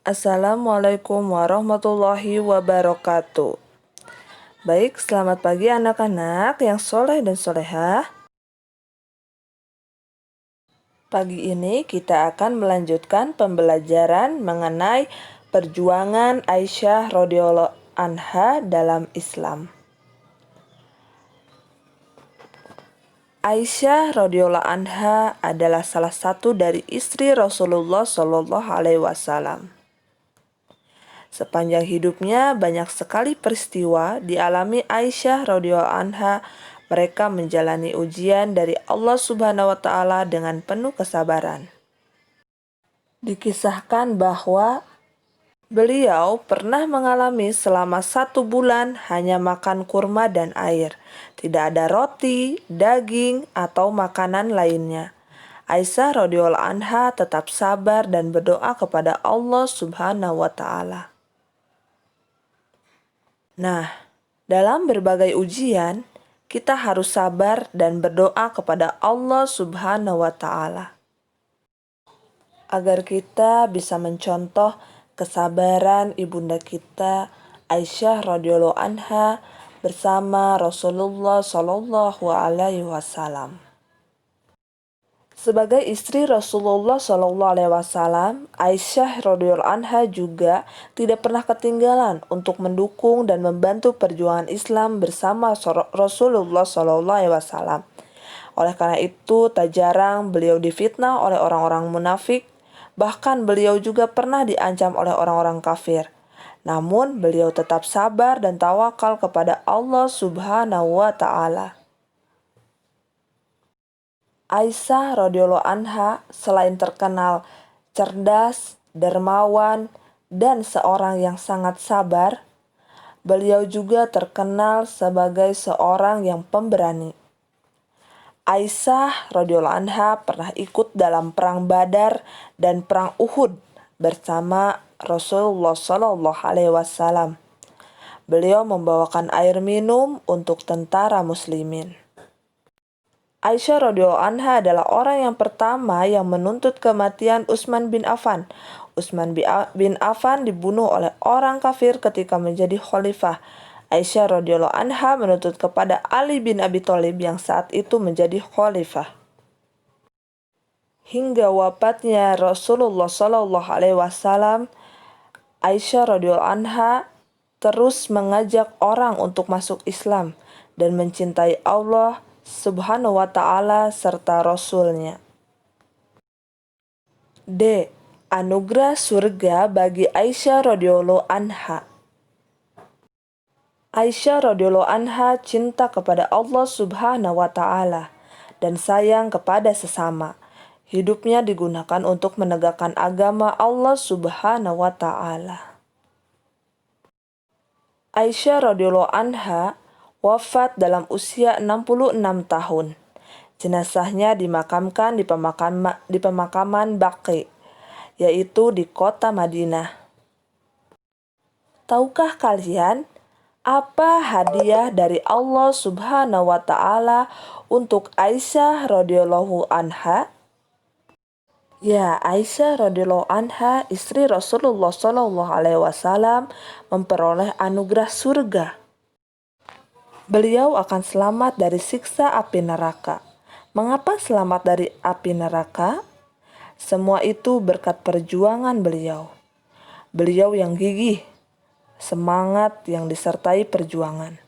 Assalamualaikum warahmatullahi wabarakatuh. Baik, selamat pagi anak-anak yang soleh dan solehah. Pagi ini kita akan melanjutkan pembelajaran mengenai perjuangan Aisyah radhiyallahu anha dalam Islam. Aisyah radhiyallahu anha adalah salah satu dari istri Rasulullah Shallallahu alaihi wasallam. Sepanjang hidupnya banyak sekali peristiwa dialami Aisyah radhiyallahu anha. Mereka menjalani ujian dari Allah Subhanahu wa taala dengan penuh kesabaran. Dikisahkan bahwa beliau pernah mengalami selama 1 bulan hanya makan kurma dan air. Tidak ada roti, daging, atau makanan lainnya. Aisyah radhiyallahu anha tetap sabar dan berdoa kepada Allah Subhanahu wa taala. Nah, dalam berbagai ujian, kita harus sabar dan berdoa kepada Allah Subhanahu wa taala agar kita bisa mencontoh kesabaran ibunda kita Aisyah radhiyallahu anha bersama Rasulullah Shallallahu alaihi wasallam. Sebagai istri Rasulullah Shallallahu alaihi wasallam, Aisyah radhiyallahu anha juga tidak pernah ketinggalan untuk mendukung dan membantu perjuangan Islam bersama Rasulullah Shallallahu alaihi wasallam. Oleh karena itu, tak jarang beliau difitnah oleh orang-orang munafik, bahkan beliau juga pernah diancam oleh orang-orang kafir. Namun, beliau tetap sabar dan tawakal kepada Allah Subhanahu wa taala. Aisyah radhiyallahu anha selain terkenal cerdas, dermawan, dan seorang yang sangat sabar, beliau juga terkenal sebagai seorang yang pemberani. Aisyah radhiyallahu anha pernah ikut dalam perang Badar dan perang Uhud bersama Rasulullah Shallallahu alaihi wasallam. Beliau membawakan air minum untuk tentara muslimin. Aisyah radhiyallahu anha adalah orang yang pertama yang menuntut kematian Utsman bin Affan. Utsman bin Affan dibunuh oleh orang kafir ketika menjadi khalifah. Aisyah radhiyallahu anha menuntut kepada Ali bin Abi Thalib yang saat itu menjadi khalifah. Hingga wafatnya Rasulullah Shallallahu alaihi wasallam, Aisyah radhiyallahu anha terus mengajak orang untuk masuk Islam dan mencintai Allah Subhanahu wa ta'ala serta Rasulnya. D. Anugerah surga bagi Aisyah radhiyallahu anha. Aisyah radhiyallahu anha cinta kepada Allah Subhanahu wa ta'ala dan sayang kepada sesama. Hidupnya digunakan untuk menegakkan agama Allah Subhanahu wa ta'ala. Aisyah radhiyallahu anha wafat dalam usia 66 tahun. Jenazahnya dimakamkan di pemakaman Baqi, yaitu di kota Madinah. Tahukah kalian apa hadiah dari Allah Subhanahu wa taala untuk Aisyah radhiyallahu anha? Ya, Aisyah radhiyallahu anha, istri Rasulullah Shallallahu alaihi wasallam, memperoleh anugerah surga. Beliau akan selamat dari siksa api neraka. Mengapa selamat dari api neraka? Semua itu berkat perjuangan beliau. Beliau yang gigih, semangat yang disertai perjuangan,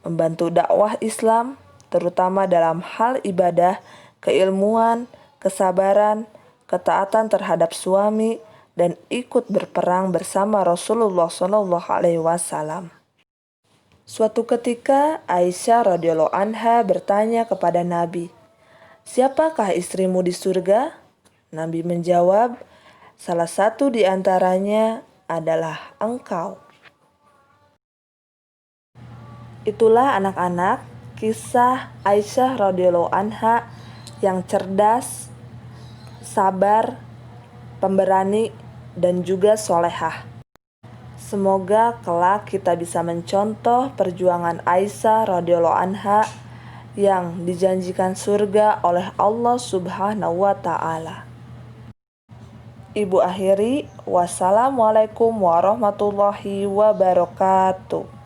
membantu dakwah Islam, terutama dalam hal ibadah, keilmuan, kesabaran, ketaatan terhadap suami, dan ikut berperang bersama Rasulullah Shallallahu alaihi wasallam. Suatu ketika Aisyah radhiyallahu anha bertanya kepada Nabi, "Siapakah istrimu di surga?" Nabi menjawab, "Salah satu di antaranya adalah engkau." Itulah anak-anak kisah Aisyah radhiyallahu anha yang cerdas, sabar, pemberani, dan juga solehah. Semoga kelak kita bisa mencontoh perjuangan Aisyah radhiyallahu anha yang dijanjikan surga oleh Allah Subhanahu wa taala. Ibu akhiri, wassalamualaikum warahmatullahi wabarakatuh.